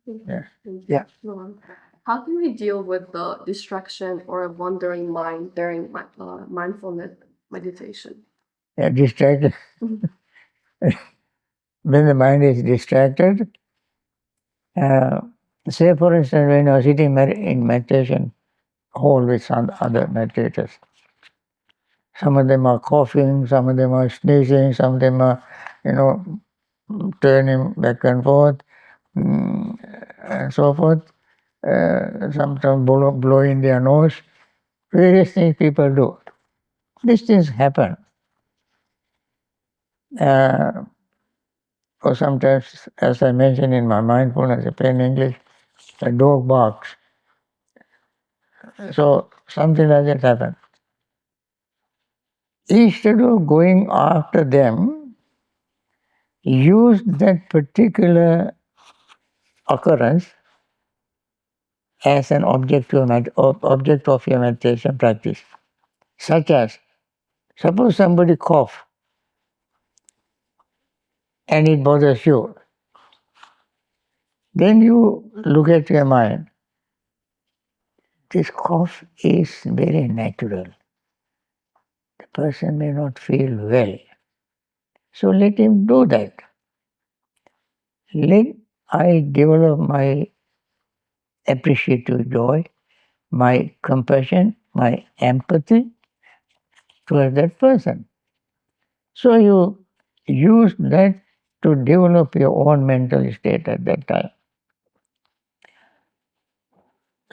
Yeah. Yeah. How can we deal with the distraction or a wandering mind during mindfulness meditation? Yeah, distracted. When the mind is distracted, say for instance, when you're sitting in meditation hall with some other meditators, some of them are coughing, some of them are sneezing, some of them are, turning back and forth, and so forth. Sometimes blowing their nose. Various things people do. These things happen. Or sometimes, as I mentioned in my mindfulness, plain English, a dog barks. So something like that happens. Instead of going after them, use that particular occurrence as an object of your meditation practice. Such as, suppose somebody cough and it bothers you. Then you look at your mind. This cough is very natural. The person may not feel well. So let him do that. Let I develop my appreciative joy, my compassion, my empathy towards that person. So you use that to develop your own mental state at that time.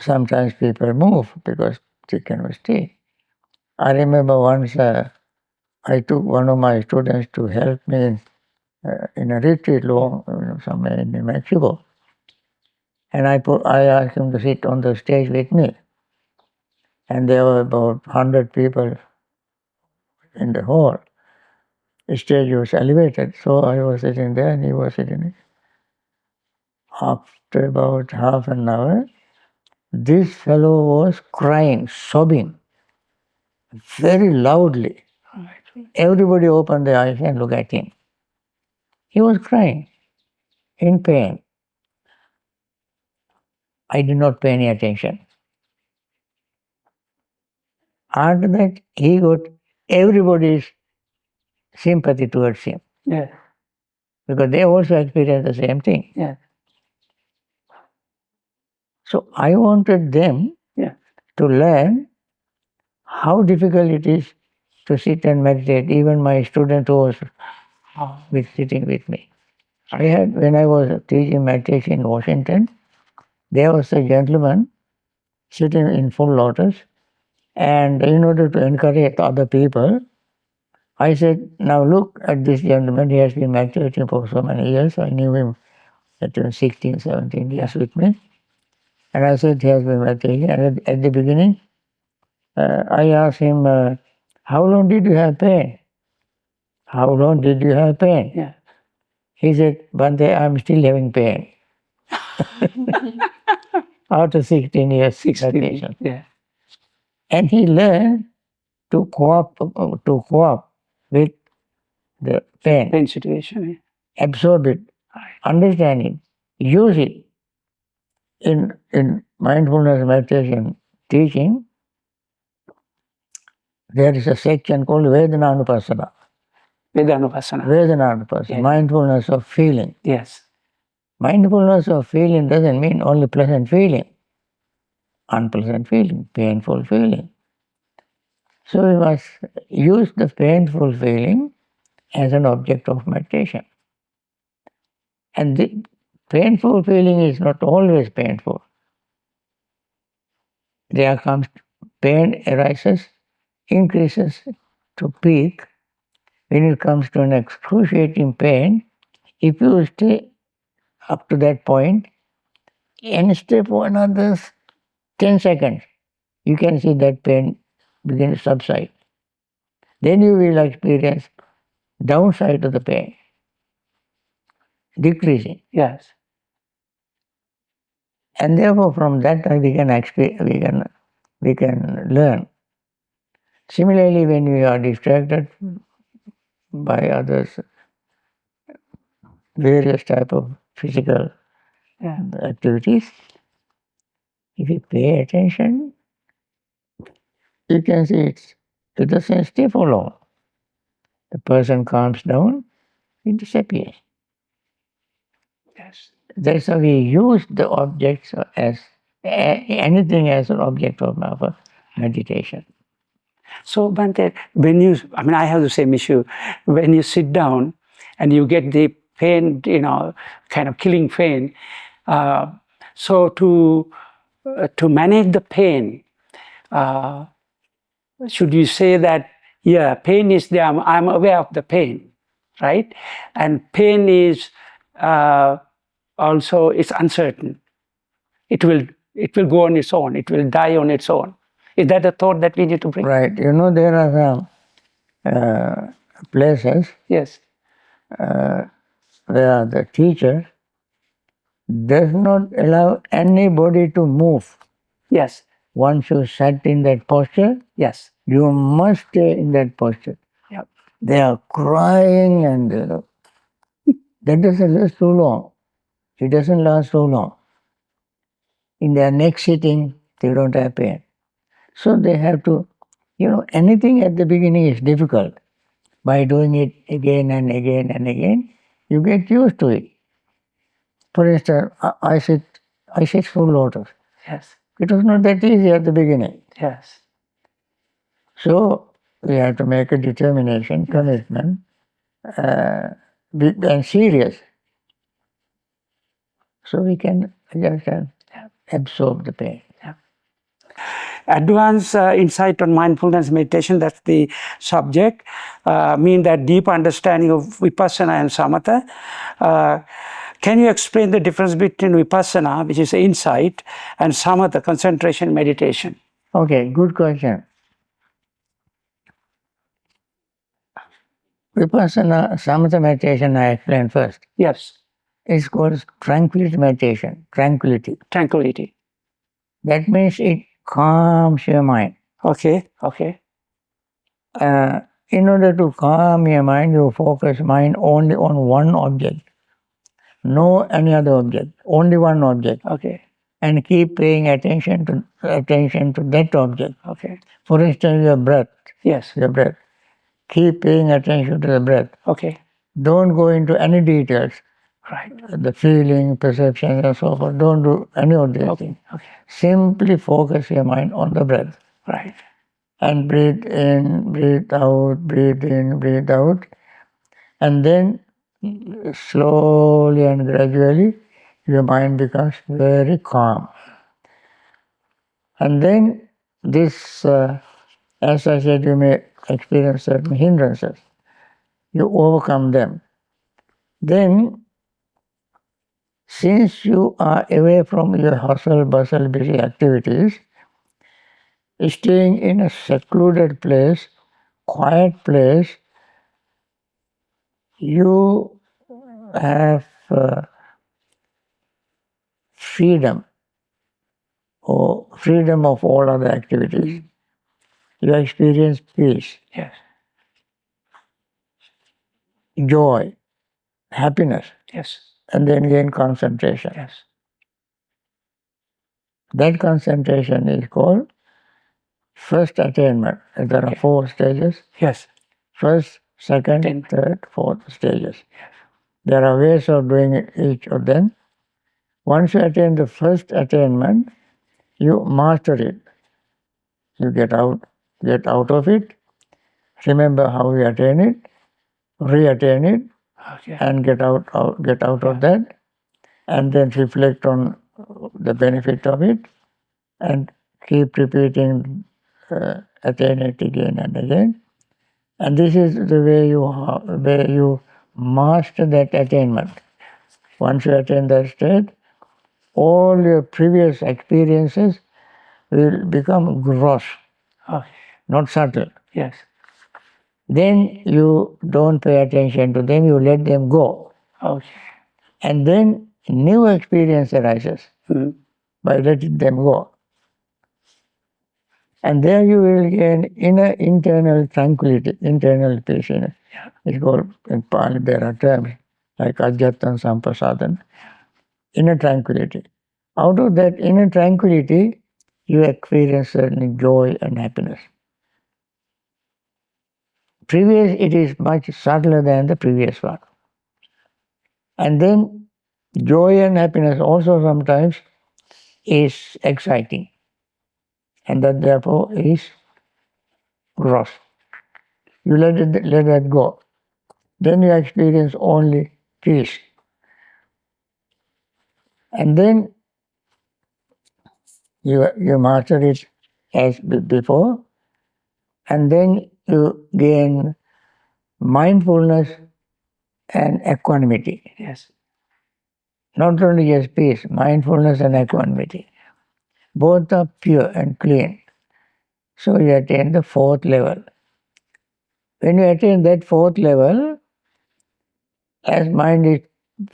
Sometimes people move because they cannot stay. I remember once I took one of my students to help me in a retreat somewhere in New Mexico. And I asked him to sit on the stage with me. And there were about 100 people in the hall. The stage was elevated, so I was sitting there and he was sitting. After about half an hour, this fellow was crying, sobbing, very loudly. Everybody opened their eyes and looked at him. He was crying, in pain. I did not pay any attention. After that, he got everybody's sympathy towards him. Yeah. Because they also experienced the same thing. Yeah. So I wanted them to learn how difficult it is to sit and meditate. Even my student who was sitting with me. When I was teaching meditation in Washington, there was a gentleman sitting in full lotus, and in order to encourage other people, I said, now look at this gentleman, he has been meditating for so many years. I knew him at 16, 17 years with me. And I said, he has been meditating. And at the beginning, I asked him, how long did you have pain? How long did you have pain? Yeah. He said, Bhante, I'm still having pain. After 16 years meditation. Yeah. And he learned to cope with the pain situation. absorb it, understand it, use it. In mindfulness meditation teaching, there is a section called Vedananupassana. Vedananupassana, Yeah. mindfulness of feeling. Yes. Mindfulness of feeling doesn't mean only pleasant feeling, unpleasant feeling, painful feeling. So we must use the painful feeling as an object of meditation. And the painful feeling is not always painful. There comes pain arises, increases to peak. When it comes to an excruciating pain, if you stay up to that point and stay for another 10 seconds, you can see that pain begin to subside. Then you will experience downside of the pain, decreasing. Yes. And therefore, from that we can learn. Similarly, when we are distracted by others, various type of physical the activities. If you pay attention, you can see it doesn't stay for long. The person calms down, it disappears. Yes. That's how we use the objects as anything as an object of our meditation. So, Bhante, I have the same issue. When you sit down and you get the pain, kind of killing pain, so to manage the pain, should you say that, pain is there, I'm aware of the pain, right? And pain is also, it's uncertain. It will go on its own. It will die on its own. Is that a thought that we need to bring? Right. There are some places Yes. where the teacher does not allow anybody to move. Yes. Once you sat in that posture, yes, you must stay in that posture. Yep. They are crying and that doesn't last too long. It doesn't last so long. In their next sitting, they don't have pain. So they have to, anything at the beginning is difficult. By doing it again and again and again, you get used to it. For instance, I sit full lotus. Yes. It was not that easy at the beginning. Yes. So we have to make a determination, commitment, and serious. So we can just absorb the pain. Advanced insight on mindfulness meditation, that's the subject, mean that deep understanding of Vipassana and Samatha. Can you explain the difference between Vipassana, which is insight, and Samatha, concentration meditation? Okay, good question. Vipassana, Samatha meditation I explained first. Yes. It's called tranquility meditation, tranquility. Tranquility. That means it calms your mind. Okay. In order to calm your mind, you focus mind only on one object. No any other object, only one object. Okay. And keep paying attention to that object. Okay. For instance, your breath. Yes. Your breath. Keep paying attention to the breath. Okay. Don't go into any details. Right. The feeling, perception, and so forth. Don't do any of these things. Okay. Simply focus your mind on the breath. Right. And breathe in, breathe out, breathe in, breathe out. And then slowly and gradually your mind becomes very calm. And then this, as I said, you may experience certain hindrances. You overcome them. Then, since you are away from your hustle, bustle, busy activities, staying in a secluded place, quiet place, you have freedom, or freedom of all other activities. You experience peace. Yes. Joy, happiness. Yes. And then gain concentration. Yes. That concentration is called first attainment. There are 4 stages. Yes. First, second, third, fourth stages. Yes. There are ways of doing each of them. Once you attain the first attainment, you master it. You get out of it, remember how you attain it, re-attain it, and get out of that, and then reflect on the benefit of it, and keep repeating, attain it again and again. And this is the way you master that attainment. Once you attain that state, all your previous experiences will become gross, not subtle. Yes. Then you don't pay attention to them, you let them go. Okay. And then new experience arises by letting them go. And there you will gain internal tranquility, internal peace. It's called, in Pali there are terms like ajjatan sampasadan. inner tranquility. Out of that inner tranquility, you experience certain joy and happiness. Previous, it is much subtler than the previous one. And then joy and happiness also sometimes is exciting. And that therefore is gross. You let that go. Then you experience only peace. And then you master it as before. And then you gain mindfulness and equanimity. Yes. Not only just peace, mindfulness and equanimity. Both are pure and clean. So you attain the fourth level. When you attain that fourth level, as mind is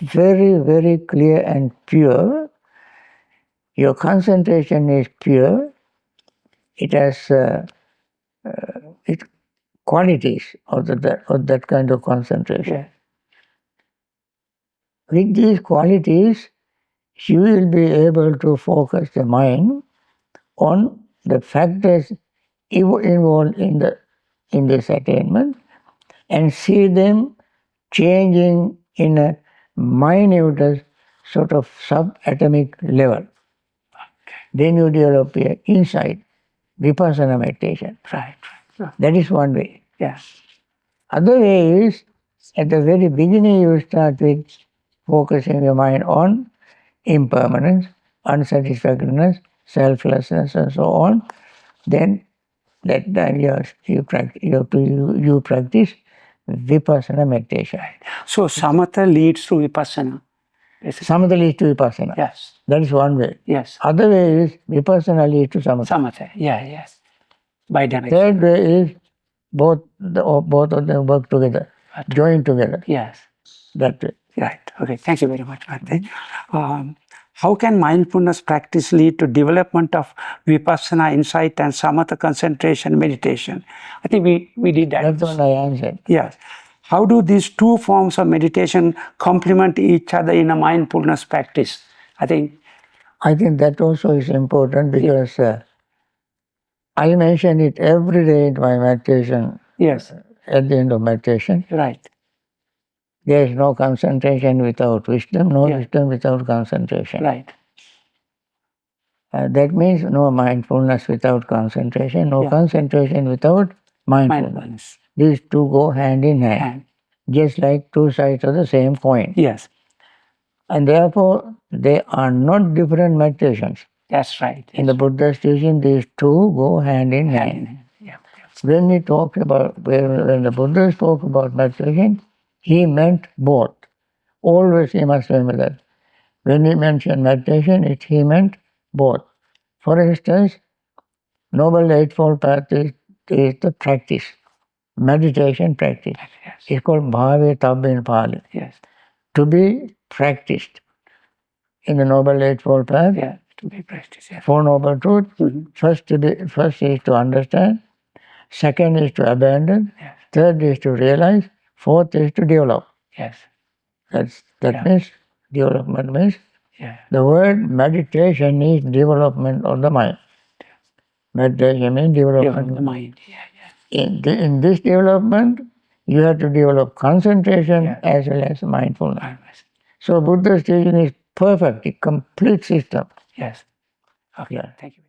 very, very clear and pure, your concentration is pure, it has qualities of that kind of concentration. Yeah. With these qualities, you will be able to focus the mind on the factors involved in this attainment and see them changing in a minute sort of subatomic level. Then you develop an insight, Vipassana meditation. Right. That is one way. Yes. Other way is, at the very beginning you start with focusing your mind on impermanence, unsatisfactoriness, selflessness and so on. Then that time you practice Vipassana meditation. So Samatha leads to Vipassana. Samatha leads to Vipassana. Yes. That is one way. Yes. Other way is Vipassana leads to Samatha. Samatha. Yeah. Yes. By direction. Third way is both of them work together, join together. Yes. That way. Right. Okay. Thank you very much, Bhante. How can mindfulness practice lead to development of Vipassana insight and Samatha concentration meditation? I think we did that. That's what I answered. Yes. How do these two forms of meditation complement each other in a mindfulness practice? I think that also is important because I mention it every day in my meditation. Yes. At the end of meditation. Right. There is no concentration without wisdom, no wisdom without concentration. Right. That means no mindfulness without concentration, no concentration without mindfulness. These two go hand in hand, just like two sides of the same coin. Yes. And therefore, they are not different meditations. That's right. In the Buddha's teaching, these two go hand in hand. Yeah. When the Buddha spoke about meditation, he meant both. Always he must remember that. When he mentioned meditation, he meant both. For instance, Noble Eightfold Path is the practice, meditation practice. Yes. It's called Bhave Tabbe in Pali. Yes. To be practiced in the Noble Eightfold Path. Yeah. To be practiced. Yeah. Four Noble Truths. First is to understand. Second is to abandon. Yes. Third is to realize. Fourth is to develop. Yes. That means development means yeah. The word meditation is development of the mind. Meditation means development of the mind. Yeah. In this development, you have to develop concentration as well as mindfulness. So Buddha's teaching is perfect, a complete system. Yes. Okay. Thank you.